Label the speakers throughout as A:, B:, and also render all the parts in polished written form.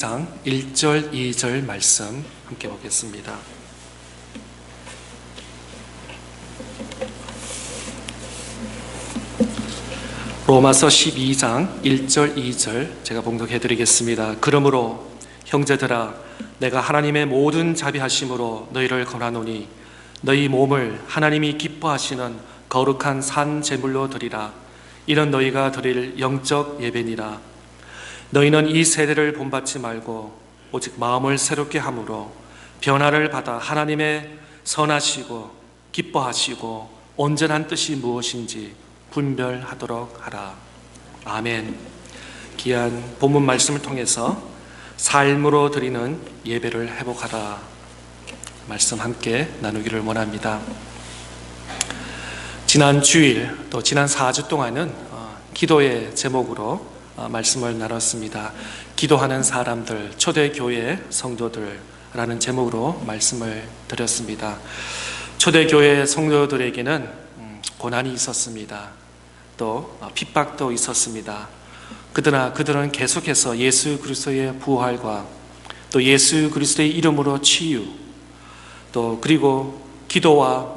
A: 장 1절, 2절 말씀 함께 보겠습니다. 로마서 12장 1절, 2절 제가 봉독해 드리겠습니다. 그러므로 형제들아, 내가 하나님의 모든 자비하심으로 너희를 권하노니 너희 몸을 하나님이 기뻐하시는 거룩한 산 제물로 드리라. 이는 너희가 드릴 영적 예배니라. 너희는 이 세대를 본받지 말고 오직 마음을 새롭게 함으로 변화를 받아 하나님의 선하시고 기뻐하시고 온전한 뜻이 무엇인지 분별하도록 하라. 아멘. 귀한 본문 말씀을 통해서 삶으로 드리는 예배를 회복하라 말씀 함께 나누기를 원합니다. 지난 주일 또 지난 4주 동안은 기도의 제목으로 말씀을 나눴습니다. 기도하는 사람들, 초대교회 성도들라는 제목으로 말씀을 드렸습니다. 초대교회 성도들에게는 고난이 있었습니다. 또 핍박도 있었습니다. 그러나 그들은 계속해서 예수 그리스도의 부활과 또 예수 그리스도의 이름으로 치유, 또 그리고 기도와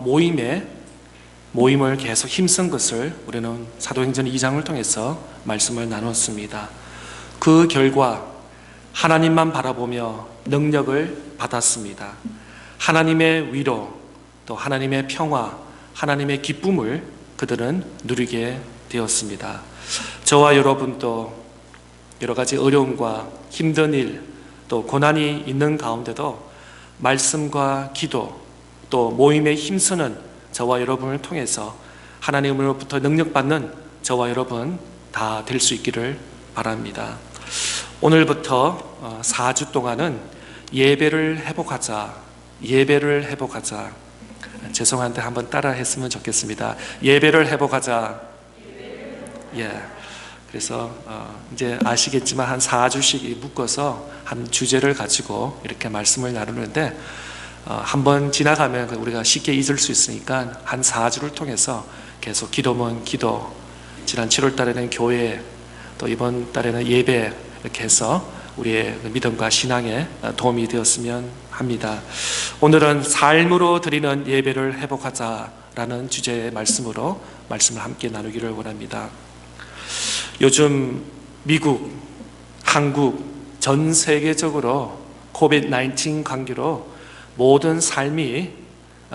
A: 모임을 계속 힘쓴 것을 우리는 사도행전 2장을 통해서 말씀을 나눴습니다. 그 결과 하나님만 바라보며 능력을 받았습니다. 하나님의 위로, 또 하나님의 평화, 하나님의 기쁨을 그들은 누리게 되었습니다. 저와 여러분도 여러 가지 어려움과 힘든 일, 또 고난이 있는 가운데도 말씀과 기도, 또 모임에 힘쓰는 저와 여러분을 통해서 하나님으로부터 능력받는 저와 여러분 다 될 수 있기를 바랍니다. 오늘부터 4주 동안은 예배를 회복하자. 죄송한데 한번 따라 했으면 좋겠습니다. 예배를 회복하자. 그래서 이제 아시겠지만 한 4주씩 묶어서 한 주제를 가지고 이렇게 말씀을 나누는데 한번 지나가면 우리가 쉽게 잊을 수 있으니까 한 4주를 통해서 계속 기도면 기도, 지난 7월 달에는 교회, 또 이번 달에는 예배, 이렇게 해서 우리의 믿음과 신앙에 도움이 되었으면 합니다. 오늘은 삶으로 드리는 예배를 회복하자라는 주제의 말씀으로 말씀을 함께 나누기를 원합니다. 요즘 미국, 한국, 전 세계적으로 코비드-19 관계로 모든 삶이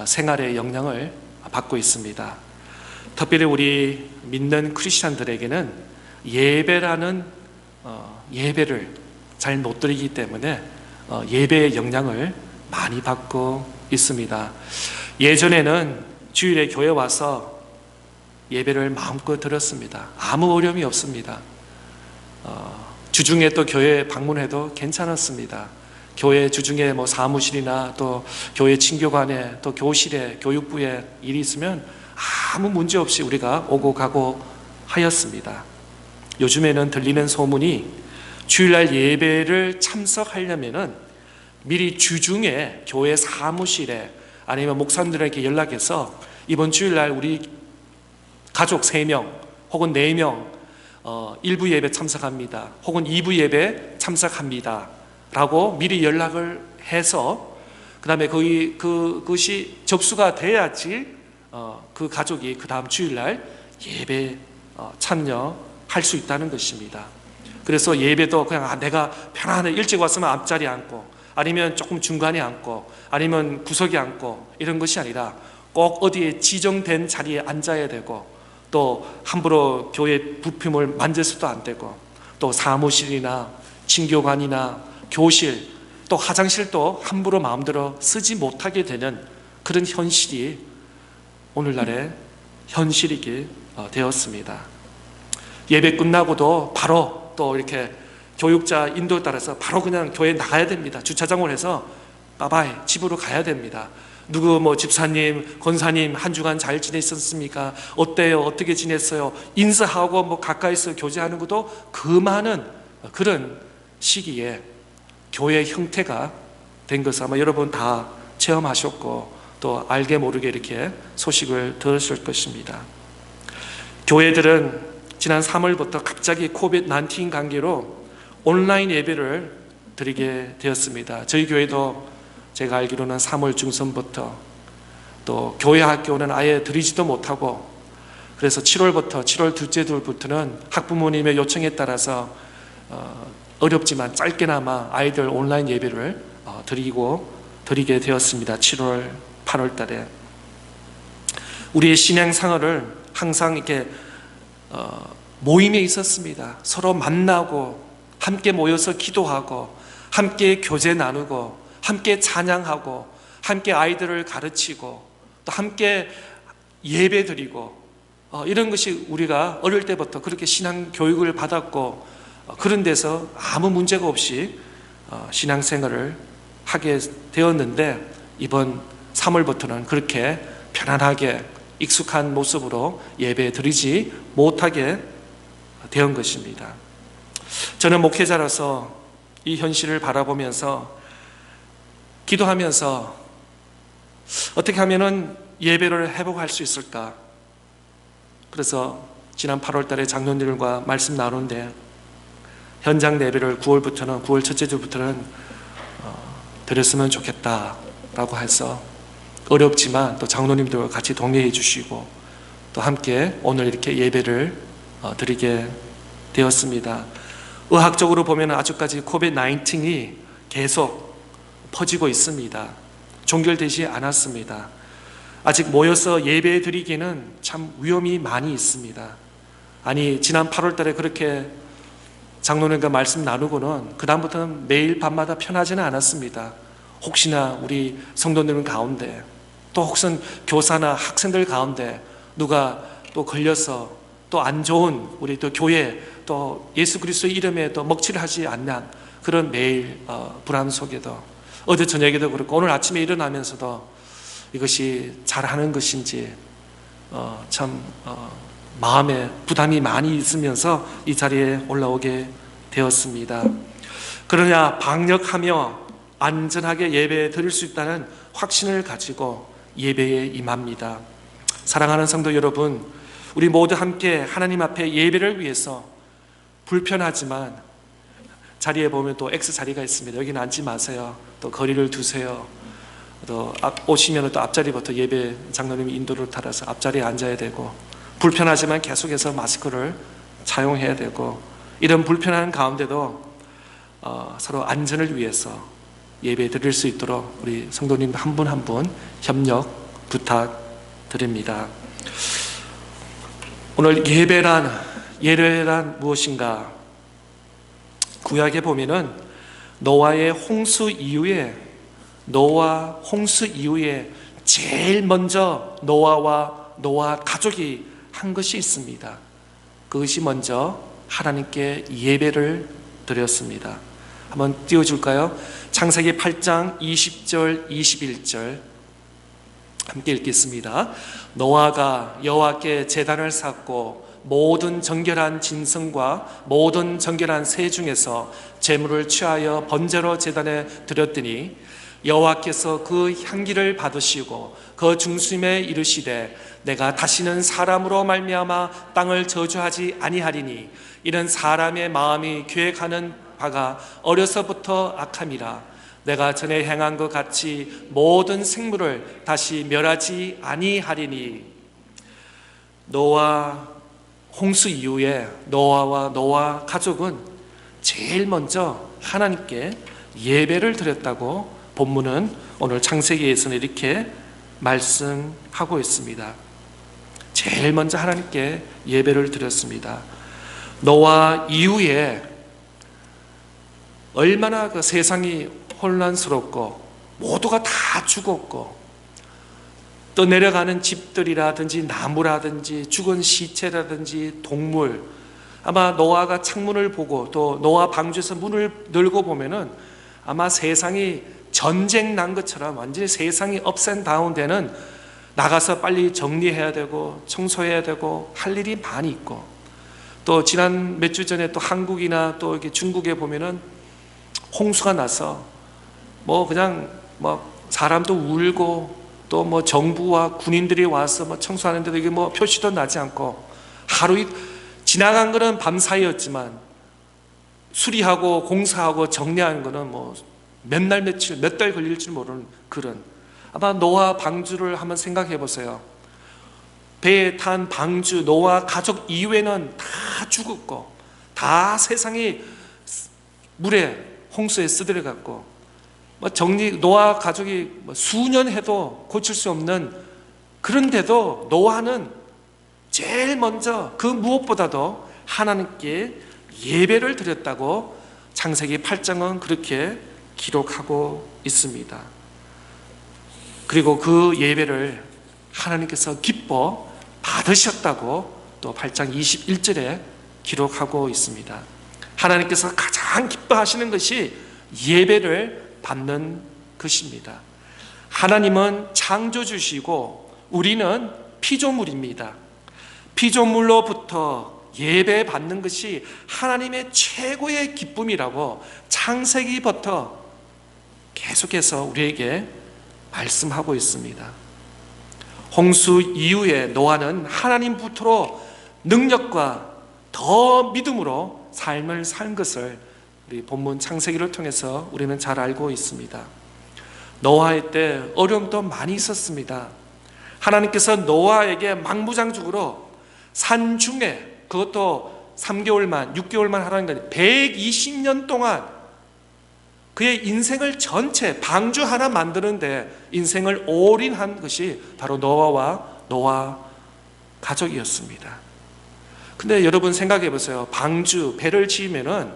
A: 생활에 영향을 받고 있습니다. 특별히 우리 믿는 크리스찬들에게는 예배라는 예배를 잘 못 드리기 때문에 예배의 영향을 많이 받고 있습니다. 예전에는 주일에 교회 와서 예배를 마음껏 드렸습니다. 아무 어려움이 없습니다. 주중에 또 교회 방문해도 괜찮았습니다. 교회 주중에 사무실이나 또 교회 친교관에 또 교실에 교육부에 일이 있으면 아무 문제 없이 우리가 오고 가고 하였습니다. 요즘에는 들리는 소문이 주일날 예배를 참석하려면은 미리 주중에 교회 사무실에 아니면 목사님들에게 연락해서 이번 주일날 우리 가족 3명 혹은 4명 1부 예배 참석합니다. 혹은 2부 예배 참석합니다. 라고 미리 연락을 해서 그 다음에 그것이 접수가 돼야지 그 가족이 그 다음 주일날 예배 참여할 수 있다는 것입니다. 그래서 예배도 그냥 내가 편안하게 일찍 왔으면 앞자리 앉고 아니면 조금 중간에 앉고 아니면 구석에 앉고 이런 것이 아니라 꼭 어디에 지정된 자리에 앉아야 되고 또 함부로 교회 부품을 만질 수도 안 되고 또 사무실이나 친교관이나 교실 또 화장실도 함부로 마음대로 쓰지 못하게 되는 그런 현실이 오늘날의 현실이게 되었습니다. 예배 끝나고도 바로 또 이렇게 교육자 인도에 따라서 바로 그냥 교회 나가야 됩니다. 주차장을 해서 바바이 집으로 가야 됩니다. 누구 집사님, 권사님 한 주간 잘 지내셨습니까? 어때요? 어떻게 지냈어요? 인사하고 가까이서 교제하는 것도 그 많은 그런 시기에 교회 형태가 된 것을 아마 여러분 다 체험하셨고 또 알게 모르게 이렇게 소식을 들으실 것입니다. 교회들은 지난 3월부터 갑자기 코비드-19 관계로 온라인 예배를 드리게 되었습니다. 저희 교회도 제가 알기로는 3월 중순부터 또 교회 학교는 아예 드리지도 못하고 그래서 7월 둘째 주부터는 학부모님의 요청에 따라서 어렵지만 짧게나마 아이들 온라인 예배를 드리게 되었습니다. 7월, 8월 달에. 우리의 신앙생활을 항상 이렇게 모임에 있었습니다. 서로 만나고 함께 모여서 기도하고 함께 교제 나누고 함께 찬양하고 함께 아이들을 가르치고 또 함께 예배 드리고 이런 것이 우리가 어릴 때부터 그렇게 신앙 교육을 받았고 그런 데서 아무 문제가 없이 신앙생활을 하게 되었는데 이번 3월부터는 그렇게 편안하게 익숙한 모습으로 예배 드리지 못하게 된 것입니다. 저는 목회자로서 이 현실을 바라보면서 기도하면서 어떻게 하면은 예배를 회복할 수 있을까? 그래서 지난 8월 달에 장로님들과 말씀 나누는데 현장 예배를 9월 첫째 주부터는 드렸으면 좋겠다라고 해서 어렵지만 또 장로님들과 같이 동의해 주시고 또 함께 오늘 이렇게 예배를 드리게 되었습니다. 의학적으로 보면 아직까지 코비드-19이 계속 퍼지고 있습니다. 종결되지 않았습니다. 아직 모여서 예배 드리기는 참 위험이 많이 있습니다. 아니 지난 8월 달에 그렇게 장로님과 말씀 나누고는 그 다음부터는 매일 밤마다 편하지는 않았습니다. 혹시나 우리 성도들 가운데 또 혹은 교사나 학생들 가운데 누가 또 걸려서 또 안 좋은 우리 또 교회 또 예수 그리스도의 이름에 또 먹칠을 하지 않는 그런 매일 불안 속에도 어제 저녁에도 그렇고 오늘 아침에 일어나면서도 이것이 잘하는 것인지 참 마음에 부담이 많이 있으면서 이 자리에 올라오게 되었습니다. 그러나 방역하며 안전하게 예배 드릴 수 있다는 확신을 가지고 예배에 임합니다. 사랑하는 성도 여러분, 우리 모두 함께 하나님 앞에 예배를 위해서 불편하지만 자리에 보면 또 X 자리가 있습니다. 여기는 앉지 마세요. 또 거리를 두세요. 또 오시면 또 앞자리부터 예배 장로님이 인도를 따라서 앞자리에 앉아야 되고 불편하지만 계속해서 마스크를 착용해야 되고 이런 불편한 가운데도 서로 안전을 위해서 예배 드릴 수 있도록 우리 성도님 한 분 한 분 협력 부탁드립니다. 오늘 예배란 무엇인가? 구약에 보면은 노아 홍수 이후에 제일 먼저 노아 가족이 한 것이 있습니다. 그것이 먼저 하나님께 예배를 드렸습니다. 한번 띄워줄까요? 창세기 8장 20절 21절 함께 읽겠습니다. 노아가 여호와께 제단을 쌓고 모든 정결한 짐승과 모든 정결한 새 중에서 제물을 취하여 번제로 제단에 드렸더니 여호와께서 그 향기를 받으시고 그 중심에 이르시되 내가 다시는 사람으로 말미암아 땅을 저주하지 아니하리니 이는 사람의 마음이 계획하는 바가 어려서부터 악함이라. 내가 전에 행한 것 같이 모든 생물을 다시 멸하지 아니하리니. 노아 홍수 이후에 노아와 노아 가족은 제일 먼저 하나님께 예배를 드렸다고 본문은 오늘 창세기에서는 이렇게 말씀하고 있습니다. 제일 먼저 하나님께 예배를 드렸습니다. 노아 이후에 얼마나 그 세상이 혼란스럽고 모두가 다 죽었고 또 내려가는 집들이라든지 나무라든지 죽은 시체라든지 동물, 아마 노아가 창문을 보고 또 노아 방주에서 문을 열고 보면은 아마 세상이 전쟁 난 것처럼 완전히 세상이 업앤 다운 되는, 나가서 빨리 정리해야 되고 청소해야 되고 할 일이 많이 있고, 또 지난 몇 주 전에 또 한국이나 또 이렇게 중국에 보면은 홍수가 나서 그냥 사람도 울고 또 정부와 군인들이 와서 청소하는데도 이게 표시도 나지 않고 하루 지나간 거는 밤 사이였지만 수리하고 공사하고 정리하는 거는 뭐 몇 날 며칠 몇 달 걸릴지 모르는 그런, 아마 노아 방주를 한번 생각해 보세요. 배에 탄 방주 노아 가족 이외는 다 죽었고 다 세상이 물에 홍수에 쓰들어갔고 노아 가족이 수년 해도 고칠 수 없는, 그런데도 노아는 제일 먼저 그 무엇보다도 하나님께 예배를 드렸다고 창세기 8장은 그렇게 기록하고 있습니다. 그리고 그 예배를 하나님께서 기뻐 받으셨다고 또 8장 21절에 기록하고 있습니다. 하나님께서 가장 기뻐하시는 것이 예배를 받는 것입니다. 하나님은 창조주시고 우리는 피조물입니다. 피조물로부터 예배 받는 것이 하나님의 최고의 기쁨이라고 창세기부터 계속해서 우리에게 말씀하고 있습니다. 홍수 이후에 노아는 하나님부터로 능력과 더 믿음으로 삶을 산 것을 우리 본문 창세기를 통해서 우리는 잘 알고 있습니다. 노아의 때 어려움도 많이 있었습니다. 하나님께서 노아에게 망부장적으로 산중에, 그것도 3개월만 6개월만 하라는 거예요. 120년 동안 그의 인생을 전체 방주 하나 만드는데 인생을 올인한 것이 바로 노아와 노아 가족이었습니다. 근데 여러분 생각해 보세요. 방주, 배를 지으면은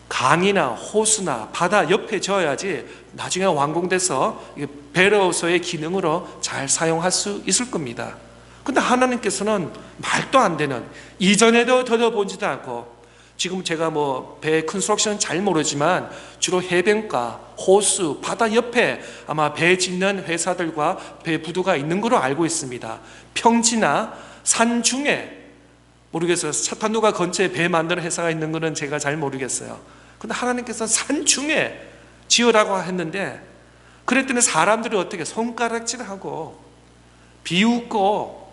A: 강이나 호수나 바다 옆에 지어야지 나중에 완공돼서 배로서의 기능으로 잘 사용할 수 있을 겁니다. 근데 하나님께서는 말도 안 되는, 이전에도 들어보지도 않고, 지금 제가 배 컨스트럭션은 잘 모르지만 주로 해변가, 호수, 바다 옆에 아마 배 짓는 회사들과 배 부두가 있는 걸로 알고 있습니다. 평지나 산 중에, 모르겠어요. 차탄두가 근처에 배 만드는 회사가 있는 거는 제가 잘 모르겠어요. 근데 하나님께서 산 중에 지으라고 했는데, 그랬더니 사람들이 어떻게 손가락질하고 비웃고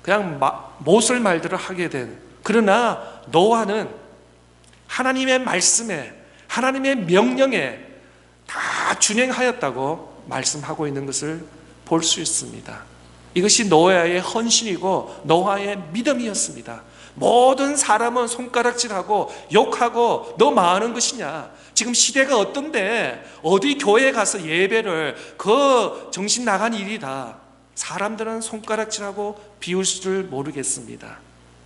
A: 그냥 못을 말들을 하게 된, 그러나 노아는 하나님의 말씀에, 하나님의 명령에 다 준행하였다고 말씀하고 있는 것을 볼 수 있습니다. 이것이 노아의 헌신이고 노아의 믿음이었습니다. 모든 사람은 손가락질하고 욕하고 너 뭐하는 것이냐, 지금 시대가 어떤데 어디 교회에 가서 예배를, 그 정신 나간 일이다. 사람들은 손가락질하고 비울 줄 모르겠습니다.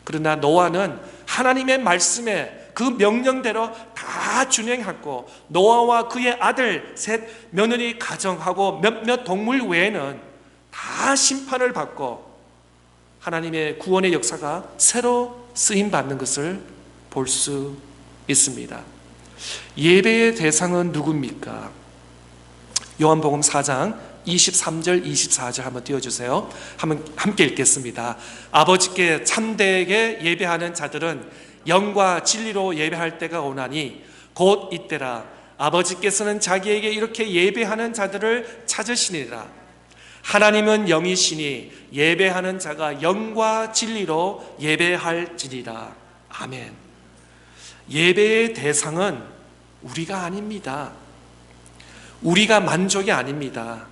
A: 그러나 노아는 하나님의 말씀에 그 명령대로 다 준행했고, 노아와 그의 아들 셋, 며느리 가정하고 몇몇 동물 외에는 다 심판을 받고 하나님의 구원의 역사가 새로 쓰임받는 것을 볼 수 있습니다. 예배의 대상은 누굽니까? 요한복음 4장 23절 24절 한번 띄워주세요. 함께 읽겠습니다. 아버지께 참되게 예배하는 자들은 영과 진리로 예배할 때가 오나니 곧 이때라. 아버지께서는 자기에게 이렇게 예배하는 자들을 찾으시니라. 하나님은 영이시니 예배하는 자가 영과 진리로 예배할지니라. 아멘. 예배의 대상은 우리가 아닙니다. 우리가 만족이 아닙니다.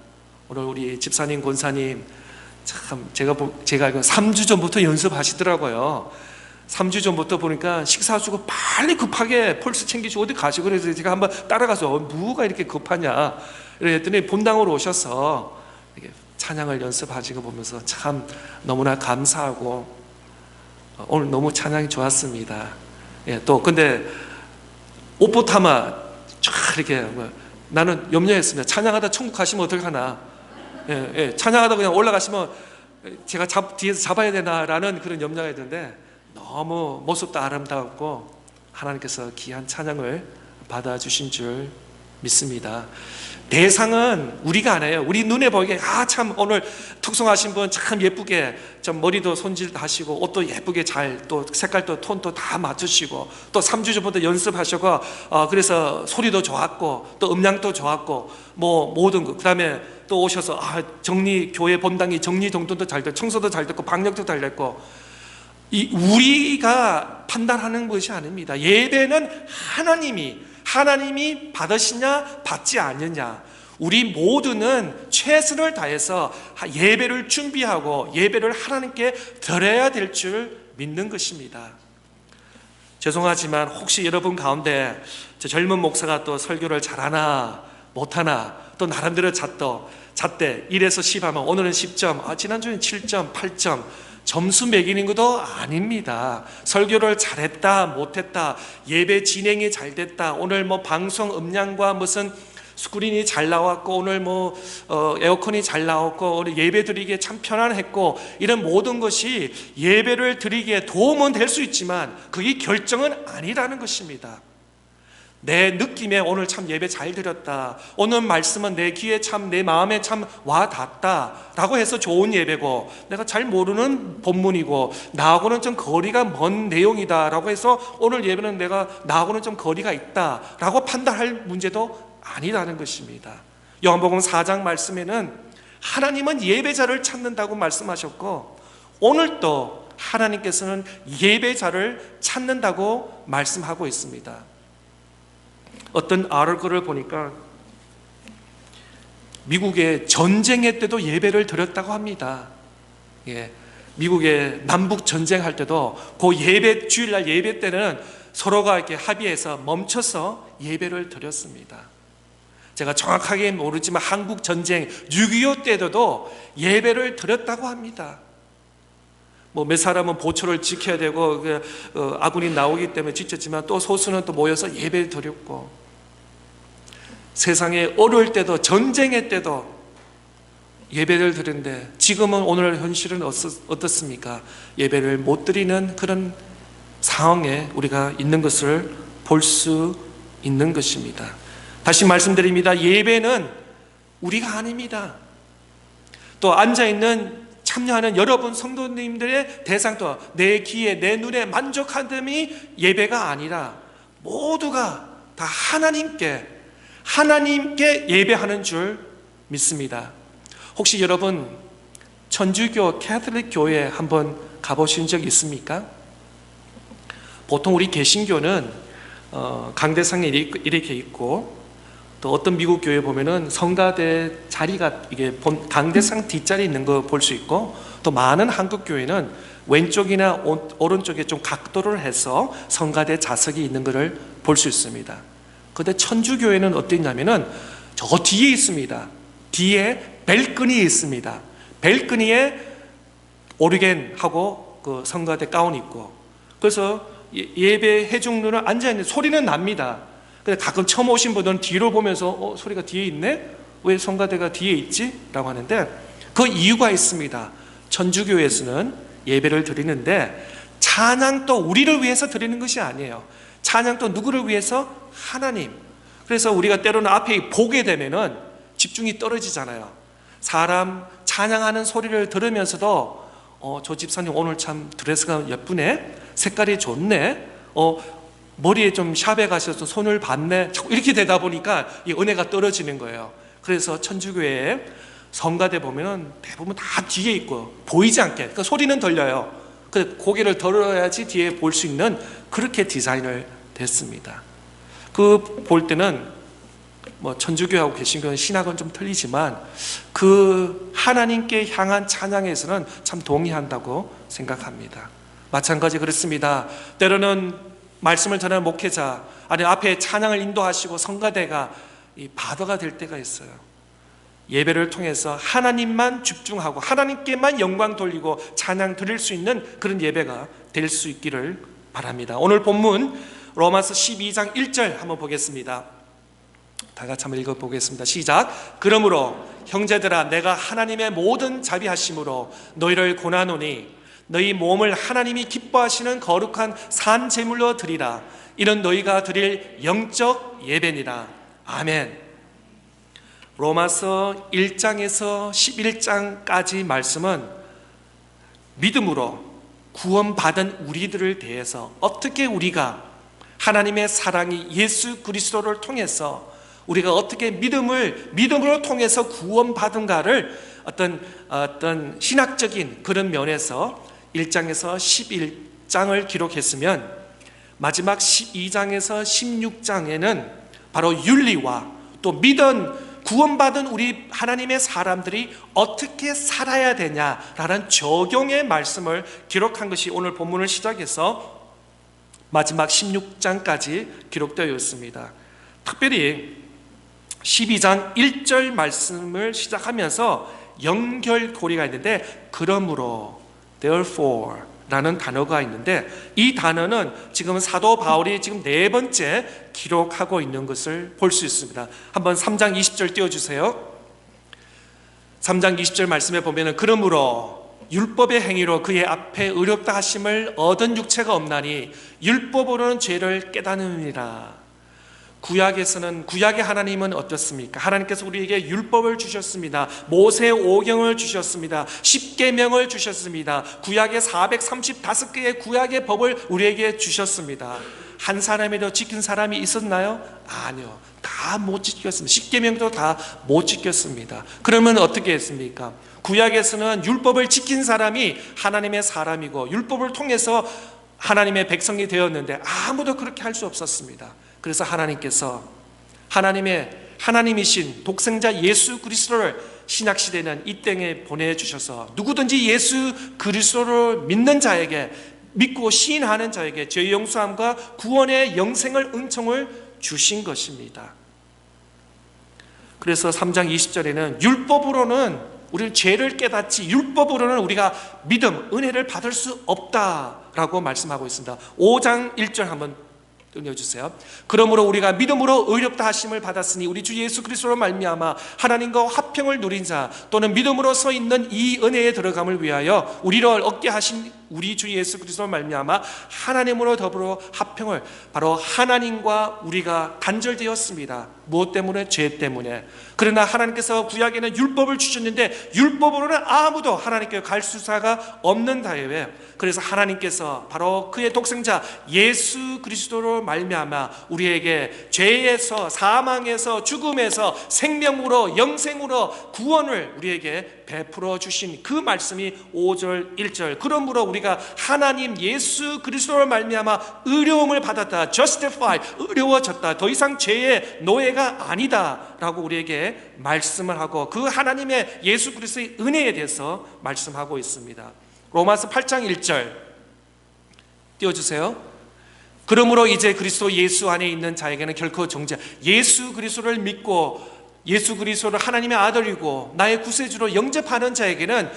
A: 오늘 우리 집사님, 권사님 참 제가 알고 3주 전부터 연습하시더라고요. 3주 전부터 보니까 식사 주고 빨리 급하게 펄스 챙기시고 어디 가시고, 그래서 제가 한번 따라가서 뭐가 이렇게 급하냐 그랬더니 본당으로 오셔서 이렇게 찬양을 연습하시고 보면서 참 너무나 감사하고 오늘 너무 찬양이 좋았습니다. 예, 또 근데 옷보타마 쫙 이렇게 나는 염려했습니다. 찬양하다 천국 가시면 어떡하나. 예, 찬양하다 그냥 올라가시면 제가 뒤에서 잡아야 되나라는 그런 염려가 있는데, 너무 모습도 아름다웠고 하나님께서 귀한 찬양을 받아주신 줄 믿습니다. 대상은 우리가 아니에요. 우리 눈에 보이게 참 오늘 특송하신 분 참 예쁘게 좀 머리도 손질도 하시고 옷도 예쁘게 잘, 또 색깔도 톤도 다 맞추시고, 또 3주 전부터 연습하셔서 그래서 소리도 좋았고 또 음량도 좋았고 모든 거, 그다음에 또 오셔서 교회 본당이 정리정돈도 잘 됐고 청소도 잘 됐고 방역도 잘 됐고, 우리가 판단하는 것이 아닙니다. 예배는 하나님이 받으시냐 받지 않느냐, 우리 모두는 최선을 다해서 예배를 준비하고 예배를 하나님께 드려야 될 줄 믿는 것입니다. 죄송하지만 혹시 여러분 가운데 저 젊은 목사가 또 설교를 잘하나 못하나, 또 나름대로 잣대 1에서 10 하면 오늘은 10점, 지난주엔 7점, 8점 점수 매기는 것도 아닙니다. 설교를 잘했다 못했다, 예배 진행이 잘 됐다, 오늘 뭐 방송 음량과 무슨 스크린이 잘 나왔고, 오늘 에어컨이 잘 나왔고, 오늘 예배 드리기에 참 편안했고, 이런 모든 것이 예배를 드리기에 도움은 될 수 있지만 그게 결정은 아니라는 것입니다. 내 느낌에 오늘 참 예배 잘 드렸다, 오늘 말씀은 내 귀에 참, 내 마음에 참 와닿다 라고 해서 좋은 예배고, 내가 잘 모르는 본문이고 나하고는 좀 거리가 먼 내용이다 라고 해서 오늘 예배는 나하고는 좀 거리가 있다 라고 판단할 문제도 아니라는 것입니다. 요한복음 4장 말씀에는 하나님은 예배자를 찾는다고 말씀하셨고, 오늘 또 하나님께서는 예배자를 찾는다고 말씀하고 있습니다. 어떤 아르거를 보니까 미국의 전쟁의 때도 예배를 드렸다고 합니다. 미국의 남북 전쟁할 때도 그 예배, 주일날 예배 때는 서로가 이렇게 합의해서 멈춰서 예배를 드렸습니다. 제가 정확하게 모르지만 한국 전쟁 6.25 때도 예배를 드렸다고 합니다. 몇 사람은 보초를 지켜야 되고 아군이 나오기 때문에 지켰지만, 또 소수는 또 모여서 예배를 드렸고, 세상에 어려울 때도 전쟁의 때도 예배를 드리는데, 지금은 오늘 현실은 어떻습니까? 예배를 못 드리는 그런 상황에 우리가 있는 것을 볼 수 있는 것입니다. 다시 말씀드립니다. 예배는 우리가 아닙니다. 또 앉아있는 참여하는 여러분 성도님들의 대상도 내 귀에 내 눈에 만족함이 예배가 아니라 모두가 다 하나님께 예배하는 줄 믿습니다. 혹시 여러분 천주교 캐톨릭 교회 한번 가보신 적 있습니까? 보통 우리 개신교는 강대상에 이렇게 있고, 또 어떤 미국 교회 보면은 성가대 자리가 이게 강대상 뒷자리에 있는 거 볼 수 있고, 또 많은 한국 교회는 왼쪽이나 오른쪽에 좀 각도를 해서 성가대 좌석이 있는 것을 볼 수 있습니다. 그런데 천주교회는 어땠냐면은 저 뒤에 있습니다. 뒤에 벨크니에 있습니다. 벨크니에 오르겐하고 그 성가대 가운 입고, 그래서 예배 해중로는 앉아있는 소리는 납니다. 근데 가끔 처음 오신 분들은 뒤로 보면서 소리가 뒤에 있네? 왜 성가대가 뒤에 있지? 라고 하는데, 그 이유가 있습니다. 천주교에서는 예배를 드리는데 찬양도 우리를 위해서 드리는 것이 아니에요. 찬양도 누구를 위해서? 하나님. 그래서 우리가 때로는 앞에 보게 되면은 집중이 떨어지잖아요. 사람 찬양하는 소리를 들으면서도 저 집사님 오늘 참 드레스가 예쁘네, 색깔이 좋네, 머리에 좀 샵에 가셔서 손을 봤네, 이렇게 되다 보니까 이 은혜가 떨어지는 거예요. 그래서 천주교회 성가대 보면은 대부분 다 뒤에 있고 보이지 않게, 그러니까 소리는 들려요. 고개를 들어야지 뒤에 볼 수 있는 그렇게 디자인을 됐습니다. 그 볼 때는 천주교하고 개신교는 신학은 좀 틀리지만 그 하나님께 향한 찬양에서는 참 동의한다고 생각합니다. 마찬가지 그렇습니다. 때로는 말씀을 전하는 목회자, 아니 앞에 찬양을 인도하시고 성가대가 이 바다가 될 때가 있어요. 예배를 통해서 하나님만 집중하고 하나님께만 영광 돌리고 찬양 드릴 수 있는 그런 예배가 될 수 있기를 바랍니다. 오늘 본문 로마서 12장 1절 한번 보겠습니다. 다 같이 한번 읽어보겠습니다. 시작. 그러므로 형제들아, 내가 하나님의 모든 자비하심으로 너희를 권하노니 너희 몸을 하나님이 기뻐하시는 거룩한 산 제물로 드리라. 이는 너희가 드릴 영적 예배니라. 아멘. 로마서 1장에서 11장까지 말씀은 믿음으로 구원받은 우리들을 대해서 어떻게 우리가 하나님의 사랑이 예수 그리스도를 통해서 우리가 어떻게 믿음으로 통해서 구원받은가를 어떤 신학적인 그런 면에서 1장에서 11장을 기록했으면 마지막 12장에서 16장에는 바로 윤리와 또 믿은 구원받은 우리 하나님의 사람들이 어떻게 살아야 되냐라는 적용의 말씀을 기록한 것이 오늘 본문을 시작해서 마지막 16장까지 기록되어 있습니다. 특별히 12장 1절 말씀을 시작하면서 연결고리가 있는데 그러므로 therefore 라는 단어가 있는데 이 단어는 지금 사도 바울이 지금 4번째 기록하고 있는 것을 볼 수 있습니다. 한번 3장 20절 띄워주세요. 3장 20절 말씀에 보면 그러므로 율법의 행위로 그의 앞에 의롭다 하심을 얻은 육체가 없나니 율법으로는 죄를 깨닫느니라. 구약에서는 구약의 하나님은 어떻습니까? 하나님께서 우리에게 율법을 주셨습니다. 모세 오경을 주셨습니다. 십계명을 주셨습니다. 구약의 435개의 구약의 법을 우리에게 주셨습니다. 한 사람이라도 지킨 사람이 있었나요? 아니요. 다 못 지켰습니다. 십계명도 다 못 지켰습니다. 그러면 어떻게 했습니까? 구약에서는 율법을 지킨 사람이 하나님의 사람이고 율법을 통해서 하나님의 백성이 되었는데 아무도 그렇게 할 수 없었습니다. 그래서 하나님께서 하나님이신 독생자 예수 그리스도를 신약시대는 이 땅에 보내주셔서 누구든지 예수 그리스도를 믿는 자에게 믿고 시인하는 자에게 죄 용서함과 구원의 영생을 은총을 주신 것입니다. 그래서 3장 20절에는 율법으로는 우리는 죄를 깨닫지 율법으로는 우리가 믿음, 은혜를 받을 수 없다라고 말씀하고 있습니다. 5장 1절 한번 읽어주세요. 그러므로 우리가 믿음으로 의롭다 하심을 받았으니 우리 주 예수 그리스도로 말미암아 하나님과 화평을 누린 자 또는 믿음으로 서 있는 이 은혜에 들어감을 위하여 우리를 얻게 하신 우리 주 예수 그리스도로 말미암아 하나님으로 더불어 화평을, 바로 하나님과 우리가 단절되었습니다. 무엇 때문에? 죄 때문에. 그러나 하나님께서 구약에는 율법을 주셨는데 율법으로는 아무도 하나님께 갈 수사가 없는 다예요. 그래서 하나님께서 바로 그의 독생자 예수 그리스도로 말미암아 우리에게 죄에서, 사망에서, 죽음에서 생명으로, 영생으로 구원을 우리에게 베풀어 주신 그 말씀이 5절 1절. 그러므로 우리가 하나님 예수 그리스도로 말미암아 의로움을 받았다, justify, 의로워졌다, 더 이상 죄의 노예가 아니다 라고 우리에게 말씀을 하고 그 하나님의 예수 그리스도의 은혜에 대해서 말씀하고 있습니다. 로마서 8장 1절 띄워주세요. 그러므로 이제 그리스도 예수 안에 있는 자에게는 결코 정죄, 예수 그리스도를 믿고 예수 그리스도를 하나님의 아들이고 나의 구세주로 영접하는 자에게는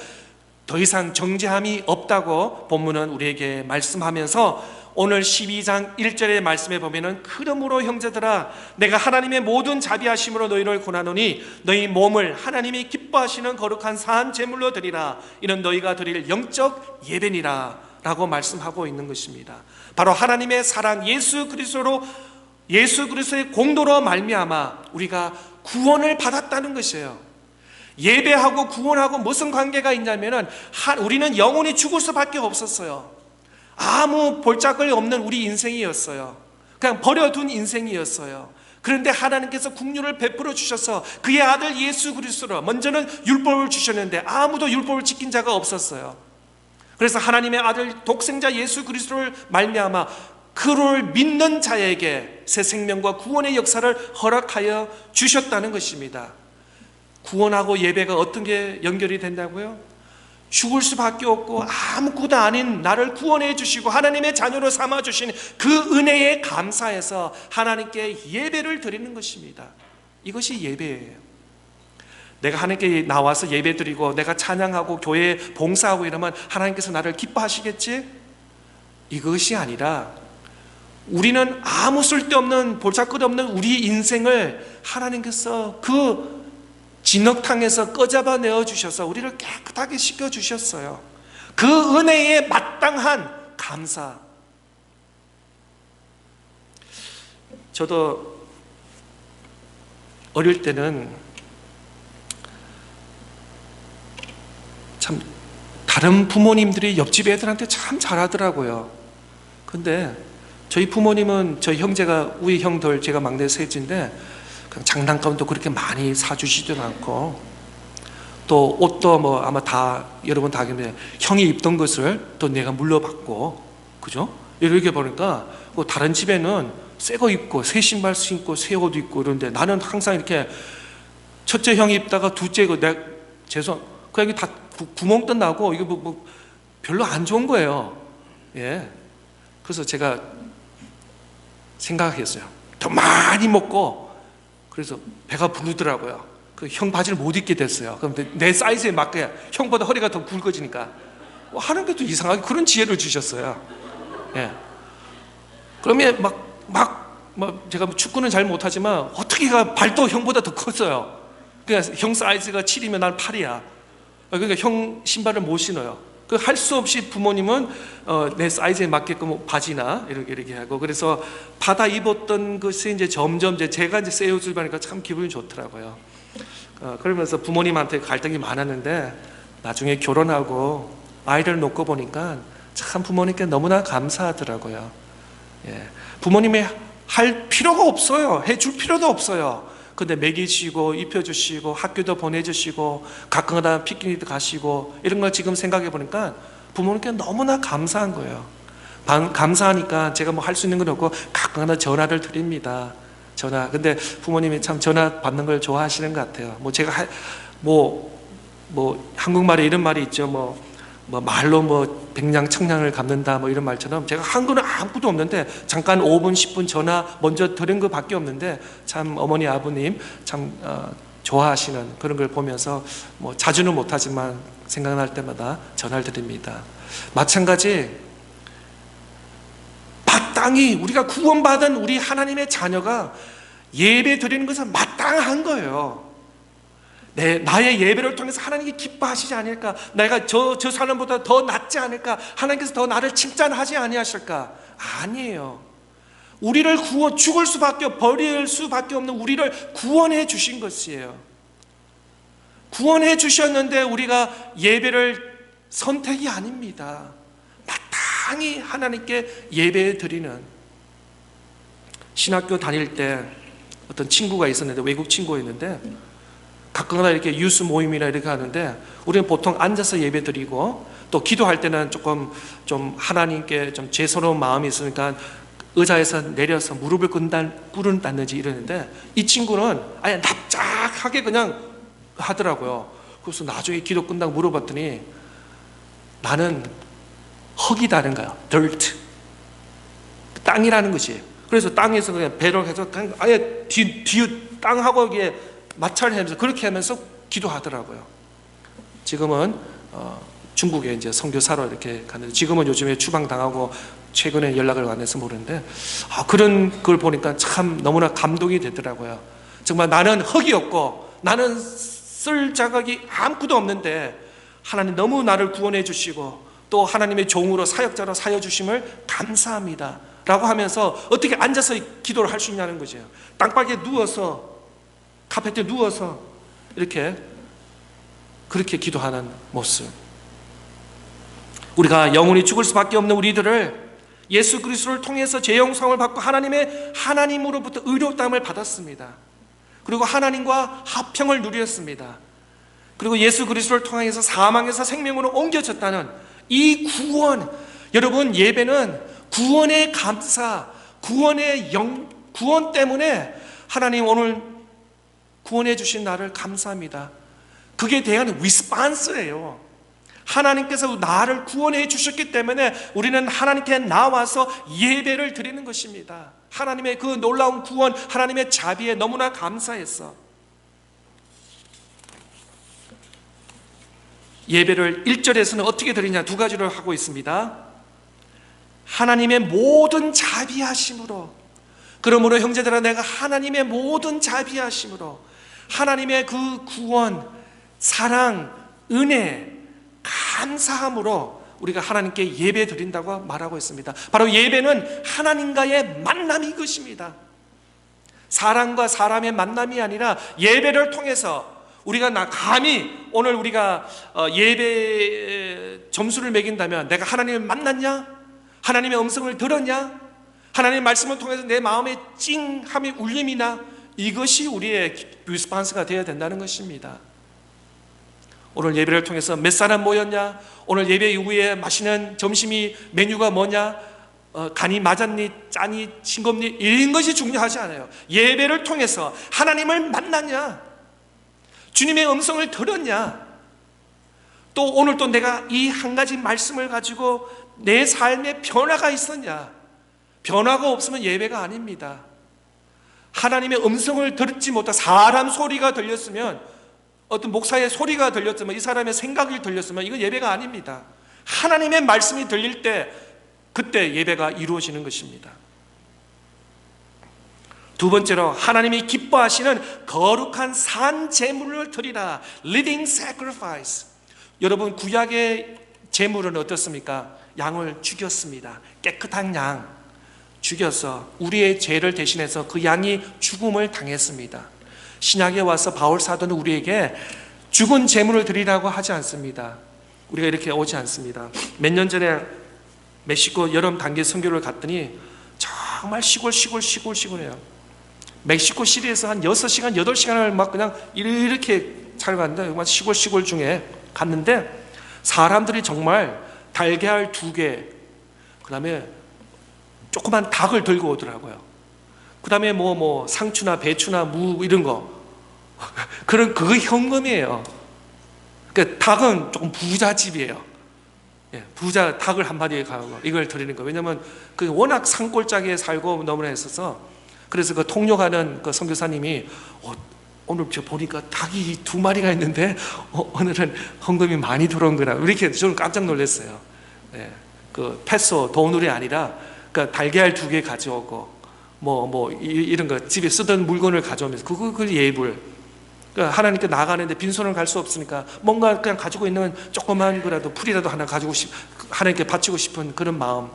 A: 더 이상 정죄함이 없다고 본문은 우리에게 말씀하면서 오늘 12장 1절의 말씀에 보면은 그러므로 형제들아 내가 하나님의 모든 자비하심으로 너희를 권하노니 너희 몸을 하나님이 기뻐하시는 거룩한 산 제물로 드리라. 이는 너희가 드릴 영적 예배니라 라고 말씀하고 있는 것입니다. 바로 하나님의 사랑 예수 그리스도의 공로로 말미암아 우리가 구원을 받았다는 것이에요. 예배하고 구원하고 무슨 관계가 있냐면은 우리는 영원히 죽을 수밖에 없었어요. 아무 볼짝을 없는 우리 인생이었어요. 그냥 버려둔 인생이었어요. 그런데 하나님께서 긍휼을 베풀어 주셔서 그의 아들 예수 그리스도로 먼저는 율법을 주셨는데 아무도 율법을 지킨 자가 없었어요. 그래서 하나님의 아들 독생자 예수 그리스도를 말미암아 그를 믿는 자에게 새 생명과 구원의 역사를 허락하여 주셨다는 것입니다. 구원하고 예배가 어떤 게 연결이 된다고요? 죽을 수밖에 없고 아무것도 아닌 나를 구원해 주시고 하나님의 자녀로 삼아 주신 그 은혜에 감사해서 하나님께 예배를 드리는 것입니다. 이것이 예배예요. 내가 하나님께 나와서 예배 드리고 내가 찬양하고 교회에 봉사하고 이러면 하나님께서 나를 기뻐하시겠지? 이것이 아니라 우리는 아무 쓸데없는 볼짝것없는 우리 인생을 하나님께서 그 진흙탕에서 꺼잡아 내어주셔서 우리를 깨끗하게 씻겨주셨어요. 그 은혜에 마땅한 감사. 저도 어릴 때는 참 다른 부모님들이 옆집 애들한테 참 잘하더라고요. 근데 저희 부모님은 저희 형제가 우리 형들, 제가 막내 셋인데 장난감도 그렇게 많이 사주시지도 않고 또 옷도 뭐 아마 다 여러분 다 알겠는데 형이 입던 것을 또 내가 물려받고, 그죠? 이렇게 보니까 다른 집에는 새 거 입고 새 신발 신고 새 옷 입고 이러는데 나는 항상 이렇게 첫째 형이 입다가 둘째 거 내가 그냥 다 구멍도 나고 이거 뭐 별로 안 좋은 거예요. 예. 그래서 제가 생각했어요. 더 많이 먹고 그래서 배가 부르더라고요. 그 형 바지를 못 입게 됐어요. 그럼 내 사이즈에 맞게 형보다 허리가 더 굵어지니까 하나님께서 이상하게 그런 지혜를 주셨어요. 예. 그러면 제가 축구는 잘 못하지만 어떻게 발도 형보다 더 컸어요. 그러니까 형 사이즈가 7이면 난 8이야. 그러니까 형 신발을 못 신어요. 그 할 수 없이 부모님은 내 사이즈에 맞게끔 바지나 이렇게 하고, 그래서 받아 입었던 것이 이제 점점 제가 이제 새 옷을 입으니까 참 기분이 좋더라고요. 그러면서 부모님한테 갈등이 많았는데 나중에 결혼하고 아이를 놓고 보니까 참 부모님께 너무나 감사하더라고요. 예. 부모님이 할 필요가 없어요. 해줄 필요도 없어요. 근데 먹이시고 입혀주시고 학교도 보내주시고 가끔가다 피크닉도 가시고 이런 걸 지금 생각해 보니까 부모님께 너무나 감사한 거예요. 감사하니까 제가 뭐 할 수 있는 건 없고 가끔가다 전화를 드립니다. 전화. 근데 부모님이 참 전화 받는 걸 좋아하시는 것 같아요. 뭐 제가 한국말에 이런 말이 있죠. 말로 백냥청량을 갚는다 이런 말처럼 제가 한 거는 아무것도 없는데 잠깐 5분 10분 전화 먼저 드린 것밖에 없는데 참 어머니 아버님 참 좋아하시는 그런 걸 보면서 자주는 못하지만 생각날 때마다 전화를 드립니다. 마찬가지 마땅히 우리가 구원받은 우리 하나님의 자녀가 예배 드리는 것은 마땅한 거예요. 나의 예배를 통해서 하나님이 기뻐하시지 않을까? 내가 저 사람보다 더 낫지 않을까? 하나님께서 더 나를 칭찬하지 아니하실까? 아니에요. 우리를 죽을 수밖에 버릴 수밖에 없는 우리를 구원해 주신 것이에요. 구원해 주셨는데 우리가 예배를 선택이 아닙니다. 마땅히 하나님께 예배 드리는. 신학교 다닐 때 어떤 친구가 있었는데, 외국 친구였는데 가끔가다 이렇게 유스 모임이나 이렇게 하는데 우리는 보통 앉아서 예배 드리고 또 기도할 때는 좀 하나님께 좀 죄스러운 마음이 있으니까 의자에서 내려서 무릎을 꿇는다든지 이러는데 이 친구는 아예 납작하게 그냥 하더라고요. 그래서 나중에 기도 끝나고 물어봤더니 나는 흙이다는 거야. dirt. 땅이라는 것이. 그래서 땅에서 그냥 배를 해서 그냥 아예 땅하고 이게 마찰을 하면서 그렇게 하면서 기도하더라고요. 지금은 중국에 이제 선교사로 이렇게 갔는데 지금은 요즘에 추방당하고 최근에 연락을 안 해서 모르는데 그런 걸 보니까 참 너무나 감동이 되더라고요. 정말 나는 흙이었고 나는 쓸 자격이 아무것도 없는데 하나님 너무 나를 구원해 주시고 또 하나님의 종으로 사역자로 사여 주심을 감사합니다 라고 하면서 어떻게 앉아서 기도를 할 수 있냐는 거죠. 땅바닥에 누워서 카페트에 누워서 그렇게 기도하는 모습. 우리가 영원히 죽을 수밖에 없는 우리들을 예수 그리스도를 통해서 죄 용서를 받고 하나님으로부터 의롭다함을 받았습니다. 그리고 하나님과 합평을 누렸습니다. 그리고 예수 그리스도를 통해서 사망에서 생명으로 옮겨졌다는 이 구원. 여러분, 예배는 구원의 감사, 구원 때문에 하나님 오늘 구원해 주신 나를 감사합니다. 그게 대한 리스폰스예요. 하나님께서 나를 구원해 주셨기 때문에 우리는 하나님께 나와서 예배를 드리는 것입니다. 하나님의 그 놀라운 구원, 하나님의 자비에 너무나 감사했어. 예배를 1절에서는 어떻게 드리냐, 두 가지를 하고 있습니다. 하나님의 모든 자비하심으로. 그러므로 형제들아, 내가 하나님의 모든 자비하심으로, 하나님의 그 구원, 사랑, 은혜, 감사함으로 우리가 하나님께 예배 드린다고 말하고 있습니다. 바로 예배는 하나님과의 만남이 것입니다. 사람과 사람의 만남이 아니라 예배를 통해서 우리가 감히 오늘 우리가 예배 점수를 매긴다면 내가 하나님을 만났냐? 하나님의 음성을 들었냐? 하나님의 말씀을 통해서 내 마음에 찡함이 울림이나? 이것이 우리의 리스폰스가 되어야 된다는 것입니다. 오늘 예배를 통해서 몇 사람 모였냐? 오늘 예배 이후에 마시는 점심이 메뉴가 뭐냐? 간이 맞았니? 짜니? 싱겁니? 이런 것이 중요하지 않아요. 예배를 통해서 하나님을 만났냐? 주님의 음성을 들었냐? 또 오늘 또 내가 이 한 가지 말씀을 가지고 내 삶에 변화가 있었냐? 변화가 없으면 예배가 아닙니다. 하나님의 음성을 듣지 못한 사람 소리가 들렸으면, 어떤 목사의 소리가 들렸으면, 이 사람의 생각이 들렸으면 이건 예배가 아닙니다. 하나님의 말씀이 들릴 때 그때 예배가 이루어지는 것입니다. 두 번째로 하나님이 기뻐하시는 거룩한 산 제물을 드리라. living sacrifice. 여러분, 구약의 제물은 어떻습니까? 양을 죽였습니다. 깨끗한 양 죽여서 우리의 죄를 대신해서 그 양이 죽음을 당했습니다. 신약에 와서 바울 사도는 우리에게 죽은 제물을 드리라고 하지 않습니다. 우리가 이렇게 오지 않습니다. 몇 년 전에 멕시코 여름 단기 선교를 갔더니 정말 시골이에요. 멕시코 시리에서 한 6시간, 8시간을 막 그냥 이렇게 잘 갔는데, 정말 시골 중에 갔는데 사람들이 정말 달걀 2개, 그 다음에 조그만 닭을 들고 오더라고요. 그 다음에 뭐 상추나 배추나 무 이런 거. 그거 현금이에요. 그러니까 닭은 조금 부자집이에요. 부자 닭을 한 마리에 가고 이걸 드리는 거예요. 왜냐하면 그 워낙 산골짜기에 살고 너무나 했어서. 그래서 그 통역하는 그 선교사님이 오늘 저 보니까 닭이 2마리가 있는데 오늘은 헌금이 많이 들어온 거라. 이렇게 저는 깜짝 놀랐어요. 그 페소 돈울이 아니라 그러니까 달걀 2개 가져오고 이런 거 집에 쓰던 물건을 가져오면서 그 예불. 그러니까 하나님께 나가는데 빈손을 갈 수 없으니까 뭔가 그냥 가지고 있는 조그만 거라도 풀이라도 하나 가지고 하나님께 바치고 싶은 그런 마음.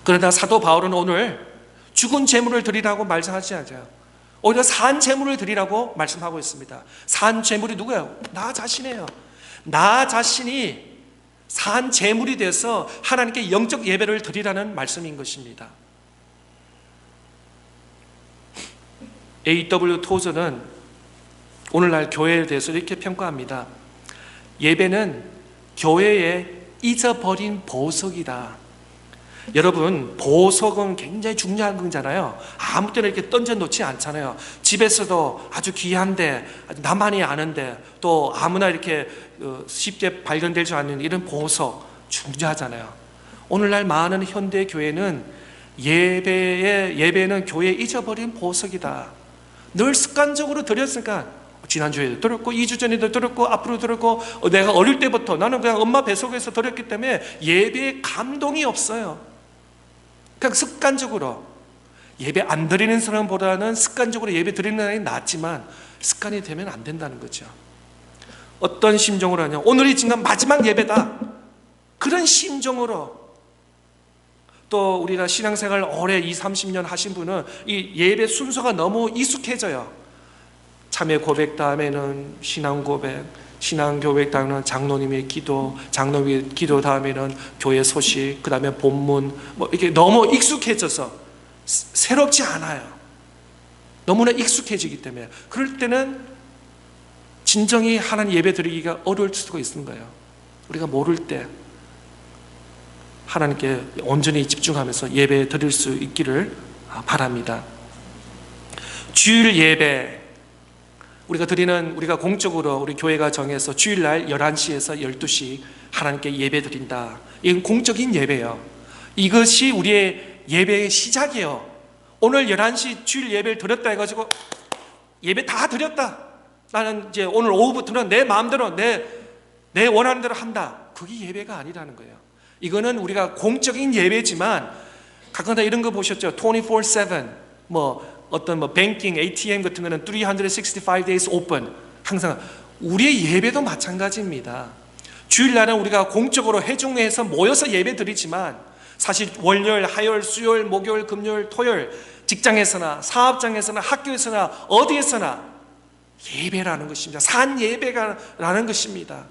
A: 그러나 사도 바울은 오늘 죽은 제물을 드리라고 말씀하지 않아요. 오히려 산 제물을 드리라고 말씀하고 있습니다. 산 제물이 누구예요? 나 자신이에요. 나 자신이 산 제물이 돼서 하나님께 영적 예배를 드리라는 말씀인 것입니다. A.W. 토저는 오늘날 교회에 대해서 이렇게 평가합니다. 예배는 교회의 잊어버린 보석이다. 여러분, 보석은 굉장히 중요한 거잖아요. 아무 때나 이렇게 던져놓지 않잖아요. 집에서도 아주 귀한데, 나만이 아는데, 또 아무나 이렇게 쉽게 발견되지 않는 이런 보석 중요하잖아요. 오늘날 많은 현대 교회는 예배는 교회에 잊어버린 보석이다. 늘 습관적으로 드렸으니까, 지난주에도 들었고 2주 전에도 들었고 앞으로 들었고, 내가 어릴 때부터 나는 그냥 엄마 뱃속에서 들었기 때문에 예배에 감동이 없어요. 그냥 습관적으로 예배 안 드리는 사람보다는 습관적으로 예배 드리는 사람이 낫지만 습관이 되면 안 된다는 거죠. 어떤 심정으로 하냐? 오늘이 지금 마지막 예배다. 그런 심정으로. 또 우리가 신앙생활 오래 20-30년 하신 분은 이 예배 순서가 너무 익숙해져요. 참회 고백 다음에는 신앙 고백, 신앙 고백 다음에는 장로님의 기도, 장로님의 기도 다음에는 교회 소식, 그 다음에 본문, 이렇게 너무 익숙해져서 새롭지 않아요. 너무나 익숙해지기 때문에. 그럴 때는 진정히 하나님 예배 드리기가 어려울 수가 있는 거예요. 우리가 모를 때 하나님께 온전히 집중하면서 예배 드릴 수 있기를 바랍니다. 주일 예배, 우리가 공적으로 우리 교회가 정해서 주일날 11시에서 12시 하나님께 예배 드린다. 이건 공적인 예배예요. 이것이 우리의 예배의 시작이에요. 오늘 11시 주일 예배를 드렸다 해가지고 예배 다 드렸다. 나는 이제 오늘 오후부터는 내 마음대로 내 원하는 대로 한다. 그게 예배가 아니라는 거예요. 이거는 우리가 공적인 예배지만, 가끔가다 이런 거 보셨죠? 24/7 어떤 뱅킹, ATM 같은 거는 365 days open. 항상 우리의 예배도 마찬가지입니다. 주일날은 우리가 공적으로 회중회에서 모여서 예배 드리지만, 사실 월요일, 화요일, 수요일, 목요일, 금요일, 토요일 직장에서나 사업장에서나 학교에서나 어디에서나 예배라는 것입니다. 산 예배라는 것입니다.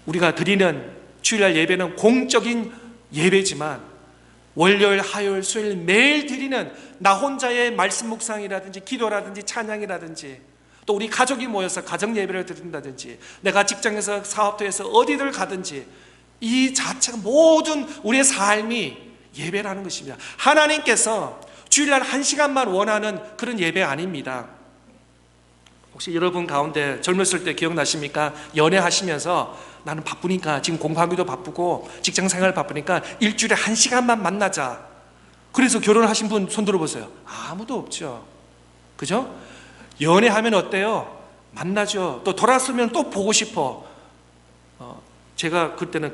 A: 우리가 드리는 주일날 예배는 공적인 예배지만, 월요일, 화요일, 수요일 매일 드리는 나 혼자의 말씀 묵상이라든지 기도라든지 찬양이라든지 또 우리 가족이 모여서 가정 예배를 드린다든지, 내가 직장에서 사업터에서 어디를 가든지, 이 자체가 모든 우리의 삶이 예배라는 것입니다. 하나님께서 주일날 1시간만 원하는 그런 예배 아닙니다. 혹시 여러분 가운데 젊었을 때 기억나십니까? 연애하시면서 나는 바쁘니까, 지금 공부하기도 바쁘고 직장생활 바쁘니까 일주일에 1시간만 만나자, 그래서 결혼하신 분 손 들어보세요. 아무도 없죠. 그죠? 연애하면 어때요? 만나죠. 또 돌아서면 또 보고 싶어. 제가 그때는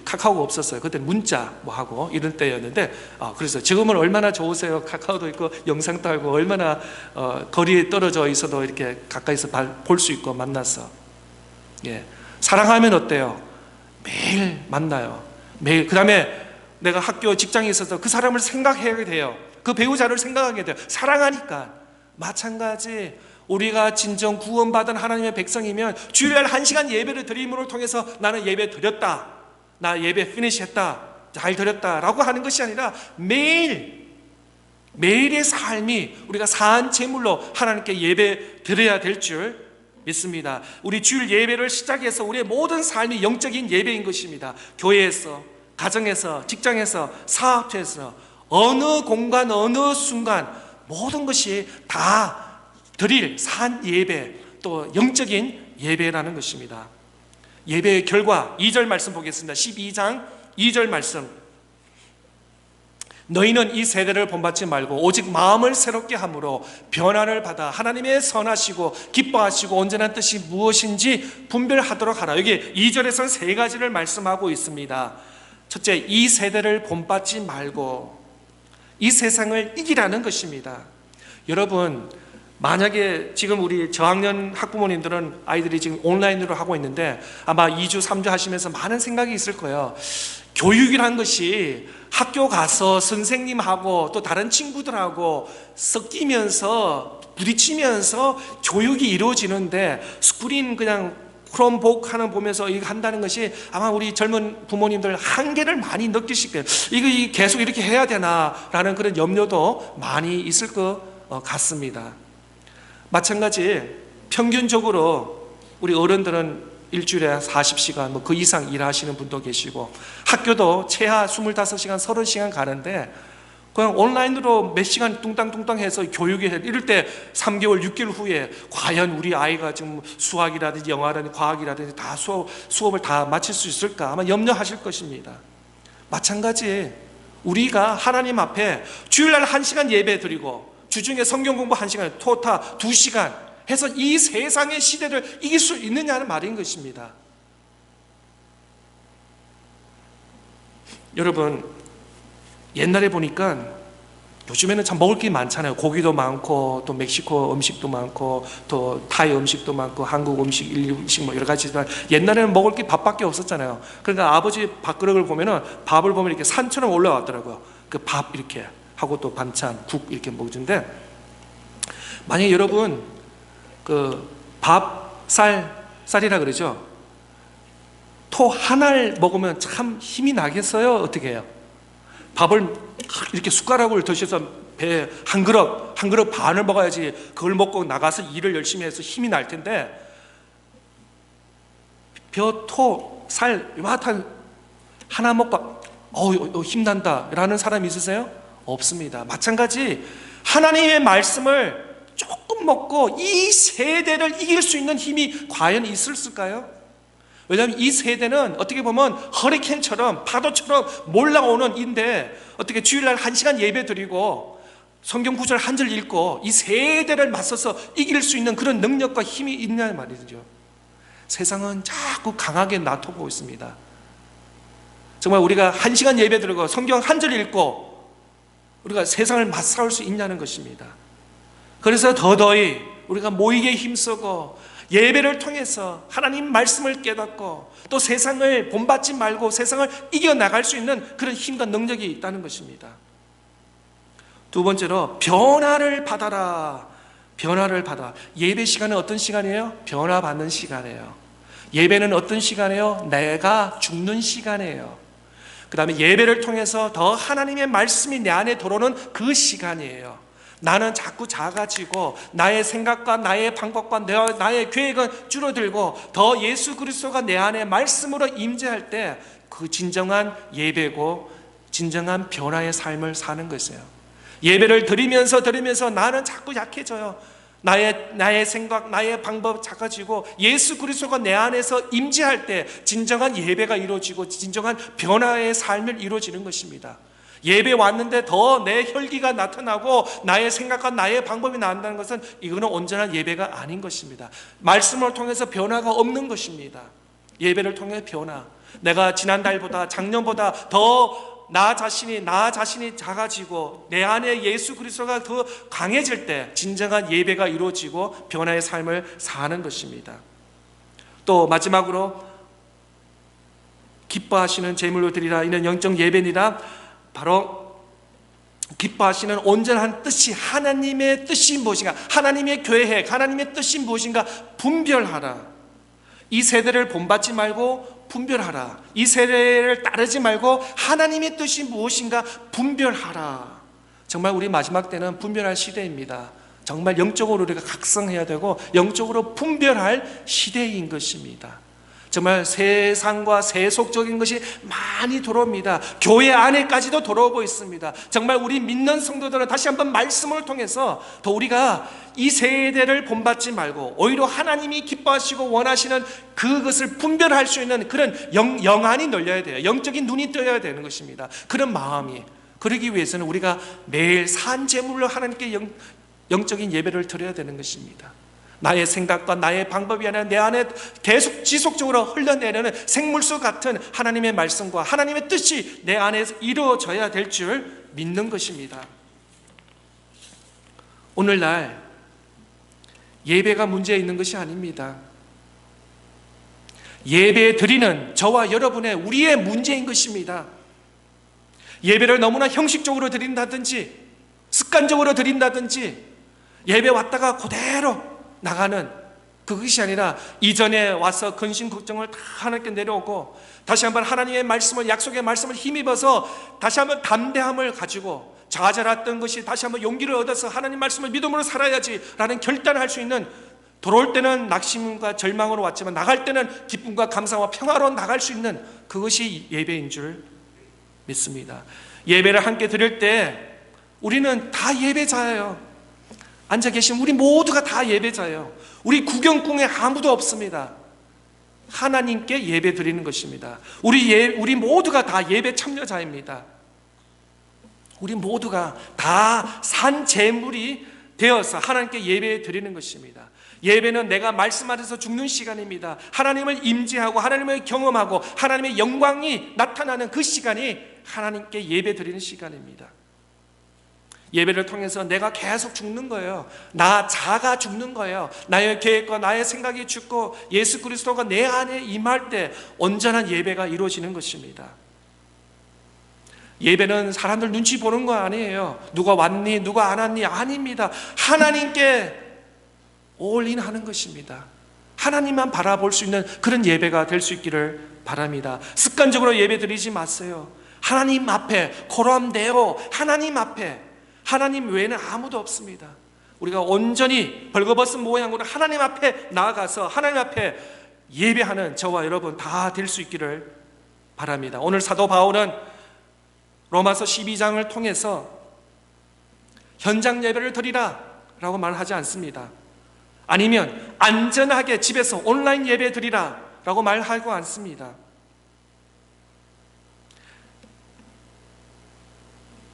A: 카카오가 없었어요. 그때는 문자 하고 이런 때였는데, 그래서 지금은 얼마나 좋으세요. 카카오도 있고 영상도 하고, 얼마나 거리에 떨어져 있어도 이렇게 가까이서 볼 수 있고 만나서. 예. 사랑하면 어때요? 매일 만나요. 매일. 그 다음에 내가 학교 직장에 있어서 그 사람을 생각해야 돼요. 그 배우자를 생각하게 돼요. 사랑하니까. 마찬가지, 우리가 진정 구원받은 하나님의 백성이면 주일날 1시간 예배를 드림으로 통해서 나는 예배 드렸다, 나 예배 피니시했다, 잘 드렸다 라고 하는 것이 아니라 매일의 삶이 우리가 사한 제물로 하나님께 예배 드려야 될 줄 믿습니다. 우리 주일 예배를 시작해서 우리의 모든 삶이 영적인 예배인 것입니다. 교회에서, 가정에서, 직장에서, 사업체에서, 어느 공간, 어느 순간 모든 것이 다 드릴 산 예배, 또 영적인 예배라는 것입니다. 예배의 결과 2절 말씀 보겠습니다. 12장 2절 말씀. 너희는 이 세대를 본받지 말고 오직 마음을 새롭게 함으로 변화를 받아 하나님의 선하시고 기뻐하시고 온전한 뜻이 무엇인지 분별하도록 하라. 여기 2절에서는 3가지를 말씀하고 있습니다. 첫째, 이 세대를 본받지 말고 이 세상을 이기라는 것입니다. 여러분, 만약에 지금 우리 저학년 학부모님들은 아이들이 지금 온라인으로 하고 있는데 아마 2주 3주 하시면서 많은 생각이 있을 거예요. 교육이란 것이 학교 가서 선생님하고 또 다른 친구들하고 섞이면서 부딪히면서 교육이 이루어지는데, 스크린 그냥 크롬북 하나 보면서 이거 한다는 것이 아마 우리 젊은 부모님들 한계를 많이 느끼실 거예요. 이거 계속 이렇게 해야 되나라는 그런 염려도 많이 있을 것 같습니다. 마찬가지, 평균적으로 우리 어른들은 일주일에 40시간 그 이상 일하시는 분도 계시고, 학교도 최하 25시간 30시간 가는데 그냥 온라인으로 몇 시간 뚱땅뚱땅 해서 교육이 이럴 때 3개월 6개월 후에 과연 우리 아이가 지금 수학이라든지 영어라든지 과학이라든지 다 수업을 다 마칠 수 있을까 아마 염려하실 것입니다. 마찬가지, 우리가 하나님 앞에 주일날 1시간 예배 드리고 주중에 성경 공부 1시간, 토타 2시간 해서 이 세상의 시대를 이길 수 있느냐는 말인 것입니다. 여러분, 옛날에 보니까 요즘에는 참 먹을 게 많잖아요. 고기도 많고 또 멕시코 음식도 많고 또 타이 음식도 많고 한국 음식, 일류 음식 여러 가지지만, 옛날에는 먹을 게 밥밖에 없었잖아요. 그러니까 아버지 밥그릇을 보면은 밥을 보면 이렇게 산처럼 올라왔더라고요. 그 밥 이렇게 하고 또 반찬, 국 이렇게 먹는데, 만약에 여러분 그 쌀이라 그러죠. 토 하나를 먹으면 참 힘이 나겠어요? 어떻게 해요? 밥을 이렇게 숟가락을 드셔서 배 한 그릇 반을 먹어야지 그걸 먹고 나가서 일을 열심히 해서 힘이 날 텐데, 벼, 토, 쌀 요만한 하나 먹고 힘난다 라는 사람이 있으세요? 없습니다. 마찬가지, 하나님의 말씀을 조금 먹고 이 세대를 이길 수 있는 힘이 과연 있을까요? 왜냐하면 이 세대는 어떻게 보면 허리케인처럼 파도처럼 몰라오는 인데, 어떻게 주일날 1시간 예배 드리고 성경 구절 한 절 읽고 이 세대를 맞서서 이길 수 있는 그런 능력과 힘이 있냐 말이죠. 세상은 자꾸 강하게 나타나고 있습니다. 정말 우리가 1시간 예배 드리고 성경 한 절 읽고 우리가 세상을 맞서올 수 있냐는 것입니다. 그래서 더더이 우리가 모이게 힘쓰고 예배를 통해서 하나님 말씀을 깨닫고 또 세상을 본받지 말고 세상을 이겨나갈 수 있는 그런 힘과 능력이 있다는 것입니다. 두 번째로, 변화를 받아라. 변화를 받아. 예배 시간은 어떤 시간이에요? 변화받는 시간이에요. 예배는 어떤 시간이에요? 내가 죽는 시간이에요. 그 다음에 예배를 통해서 더 하나님의 말씀이 내 안에 들어오는 그 시간이에요. 나는 자꾸 작아지고 나의 생각과 나의 방법과 나의 계획은 줄어들고 더 예수 그리스도가 내 안에 말씀으로 임재할 때 그 진정한 예배고 진정한 변화의 삶을 사는 것이에요. 예배를 드리면서 나는 자꾸 약해져요. 나의 생각, 나의 방법 작아지고 예수 그리스도가 내 안에서 임재할 때 진정한 예배가 이루어지고 진정한 변화의 삶을 이루어지는 것입니다. 예배 왔는데 더 내 혈기가 나타나고 나의 생각과 나의 방법이 나온다는 것은 이거는 온전한 예배가 아닌 것입니다. 말씀을 통해서 변화가 없는 것입니다. 예배를 통해 변화. 내가 지난달보다 작년보다 더 나 자신이 작아지고 내 안에 예수 그리스도가 더 강해질 때 진정한 예배가 이루어지고 변화의 삶을 사는 것입니다. 또 마지막으로 기뻐하시는 제물로 드리라. 이는 영적 예배니라. 바로 기뻐하시는 온전한 뜻이 하나님의 뜻이 무엇인가, 하나님의 계획, 하나님의 뜻이 무엇인가 분별하라. 이 세대를 본받지 말고 분별하라. 이 세대를 따르지 말고 하나님의 뜻이 무엇인가 분별하라. 정말 우리 마지막 때는 분별할 시대입니다. 정말 영적으로 우리가 각성해야 되고 영적으로 분별할 시대인 것입니다. 정말 세상과 세속적인 것이 많이 들어옵니다. 교회 안에까지도 들어오고 있습니다. 정말 우리 믿는 성도들은 다시 한번 말씀을 통해서 더 우리가 이 세대를 본받지 말고 오히려 하나님이 기뻐하시고 원하시는 그것을 분별할 수 있는 그런 영안이 열려야 돼요. 영적인 눈이 떠야 되는 것입니다. 그런 마음이, 그러기 위해서는 우리가 매일 산제물로 하나님께 영적인 예배를 드려야 되는 것입니다. 나의 생각과 나의 방법이 아니라 내 안에 계속 지속적으로 흘러내리는 생물수 같은 하나님의 말씀과 하나님의 뜻이 내 안에서 이루어져야 될 줄 믿는 것입니다. 오늘날 예배가 문제 있는 것이 아닙니다. 예배 드리는 저와 여러분의 우리의 문제인 것입니다. 예배를 너무나 형식적으로 드린다든지 습관적으로 드린다든지 예배 왔다가 그대로 나가는 그것이 아니라 이전에 와서 근심 걱정을 다 하나님께 내려오고 다시 한번 하나님의 말씀을, 약속의 말씀을 힘입어서 다시 한번 담대함을 가지고 좌절했던 것이 다시 한번 용기를 얻어서 하나님 말씀을 믿음으로 살아야지 라는 결단을 할 수 있는, 들어올 때는 낙심과 절망으로 왔지만 나갈 때는 기쁨과 감사와 평화로 나갈 수 있는 그것이 예배인 줄 믿습니다. 예배를 함께 드릴 때 우리는 다 예배자예요. 앉아 계신 우리 모두가 다 예배자예요. 우리 구경꾼에 아무도 없습니다. 하나님께 예배 드리는 것입니다. 우리 모두가 다 예배 참여자입니다. 우리 모두가 다 산 제물이 되어서 하나님께 예배 드리는 것입니다. 예배는 내가 말씀 안에서 죽는 시간입니다. 하나님을 임재하고 하나님을 경험하고 하나님의 영광이 나타나는 그 시간이 하나님께 예배 드리는 시간입니다. 예배를 통해서 내가 계속 죽는 거예요. 나 자가 죽는 거예요. 나의 계획과 나의 생각이 죽고 예수 그리스도가 내 안에 임할 때 온전한 예배가 이루어지는 것입니다. 예배는 사람들 눈치 보는 거 아니에요. 누가 왔니? 누가 안 왔니? 아닙니다. 하나님께 올인하는 것입니다. 하나님만 바라볼 수 있는 그런 예배가 될 수 있기를 바랍니다. 습관적으로 예배 드리지 마세요. 하나님 앞에 코람데오, 하나님 앞에, 하나님 외에는 아무도 없습니다. 우리가 온전히 벌거벗은 모양으로 하나님 앞에 나아가서 하나님 앞에 예배하는 저와 여러분 다 될 수 있기를 바랍니다. 오늘 사도 바울은 로마서 12장을 통해서 현장 예배를 드리라 라고 말하지 않습니다. 아니면 안전하게 집에서 온라인 예배 드리라 라고 말하고 않습니다.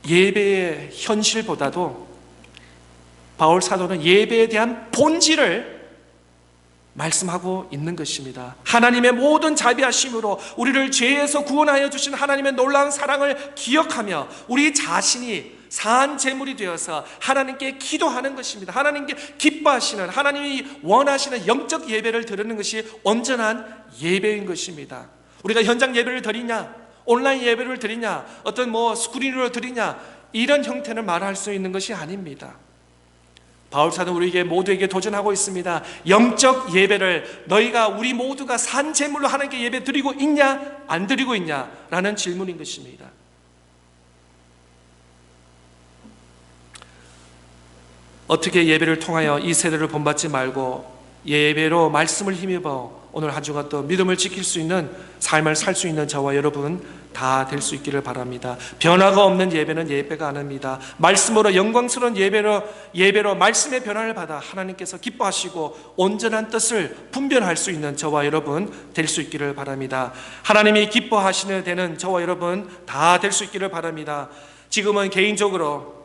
A: 예배의 현실보다도 바울 사도는 예배에 대한 본질을 말씀하고 있는 것입니다. 하나님의 모든 자비하심으로 우리를 죄에서 구원하여 주신 하나님의 놀라운 사랑을 기억하며 우리 자신이 산 제물이 되어서 하나님께 기도하는 것입니다. 하나님께 기뻐하시는, 하나님이 원하시는 영적 예배를 드리는 것이 온전한 예배인 것입니다. 우리가 현장 예배를 드리냐, 온라인 예배를 드리냐, 어떤 스크린으로 드리냐, 이런 형태는 말할 수 있는 것이 아닙니다. 바울사는 우리에게 모두에게 도전하고 있습니다. 영적 예배를 너희가, 우리 모두가 산 제물로 하나님께 예배 드리고 있냐, 안 드리고 있냐 라는 질문인 것입니다. 어떻게 예배를 통하여 이 세대를 본받지 말고 예배로 말씀을 힘입어 오늘 한 주간 또 믿음을 지킬 수 있는 삶을 살 수 있는 저와 여러분 다 될 수 있기를 바랍니다. 변화가 없는 예배는 예배가 아닙니다. 말씀으로 영광스러운 예배로 말씀의 변화를 받아 하나님께서 기뻐하시고 온전한 뜻을 분별할 수 있는 저와 여러분 될 수 있기를 바랍니다. 하나님이 기뻐하시는 되는 저와 여러분 다 될 수 있기를 바랍니다. 지금은 개인적으로,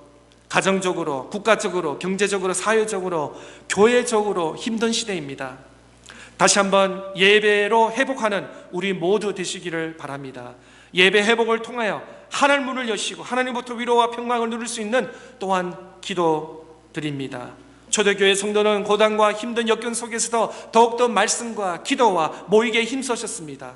A: 가정적으로, 국가적으로, 경제적으로, 사회적으로, 교회적으로 힘든 시대입니다. 다시 한번 예배로 회복하는 우리 모두 되시기를 바랍니다. 예배 회복을 통하여 하늘 문을 여시고 하나님부터 위로와 평강을 누릴 수 있는 또한 기도드립니다. 초대교회 성도는 고단과 힘든 역경 속에서도 더욱더 말씀과 기도와 모이게 힘쓰셨습니다.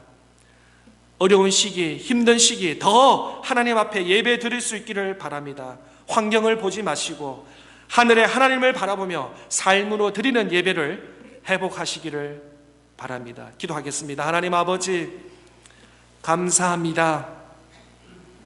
A: 어려운 시기, 힘든 시기 더 하나님 앞에 예배 드릴 수 있기를 바랍니다. 환경을 보지 마시고 하늘의 하나님을 바라보며 삶으로 드리는 예배를 회복하시기를 바랍니다. 기도하겠습니다. 하나님 아버지 감사합니다.